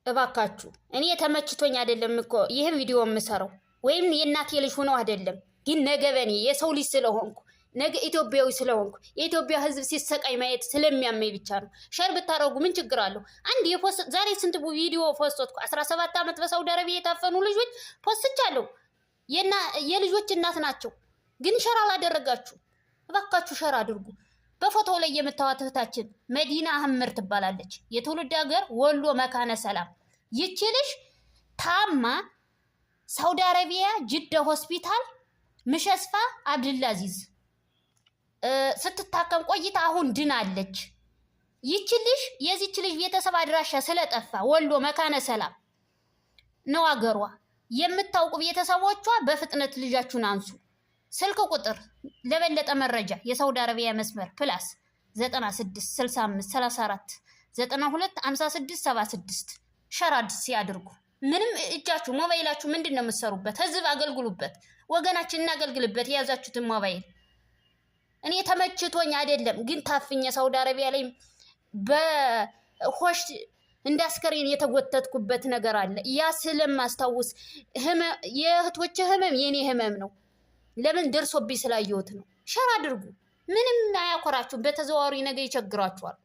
እባካችሁ እኔ ተመችቶኝ አይደለም እኮ ይሄን ቪዲዮ የምሰራው ወይም የእናቴ ልጅ ሆኖ አይደለም፣ ግን ነገ በኔ የሰው ልጅ ስለሆንኩ ነገ ኢትዮጵያዊ ስለሆንኩ የኢትዮጵያ ሕዝብ ሲሰቃይ ማየት ስለሚያመኝ ብቻ ነው። ሸር ብታረጉ ምን ችግር አለው? አንድ የፖስት ዛሬ ስንት ቪዲዮ ፖስቶትኩ 17 ዓመት በሳውዲ አረቢያ የታፈኑ ልጆች ፖስቻለሁ። የልጆች እናት ናቸው፣ ግን ሸር አላደረጋችሁ። እባካችሁ ሸር አድርጉ። በፎቶው ላይ የምታዩት እህታችን መዲና አህመድ ትባላለች። የትውልድ ሀገር ወሎ መካነ ሰላም። ይቺ ልጅ ታማ ሳውዲ አረቢያ ጅዳ ሆስፒታል ምሸስፋ አብዱልአዚዝ ስትታከም ቆይታ አሁን ድናለች። ይቺ ልጅ የዚች ልጅ ቤተሰብ አድራሻ ስለጠፋ ወሎ መካነ ሰላም ነው አገሯ። የምታውቁ ቤተሰቦቿ በፍጥነት ልጃችሁን አንሱ። ስልክ ቁጥር ለበለጠ መረጃ የሳውዲ አረቢያ መስመር ፕላስ 96 65 34 92 56 76 ሸራድ ሲያድርጉ ምንም እጃችሁ ሞባይላችሁ ምንድነው የምትሰሩበት? ህዝብ አገልግሉበት፣ ወገናችን እናገልግልበት። የያዛችሁትን ሞባይል እኔ ተመችቶኝ አይደለም፣ ግን ታፍኘ ሳውዲ አረቢያ ላይ በሆሽ እንዳስከሬን የተጎተትኩበት ነገር አለ። ያ ስለማስታውስ የእህቶች ህመም የኔ ህመም ነው። ለምን ደርሶብኝ ስላየሁት ነው። ሸር አድርጉ። ምንም አያኮራችሁም። በተዘዋዋሪ ነገር ይቸግራችኋል።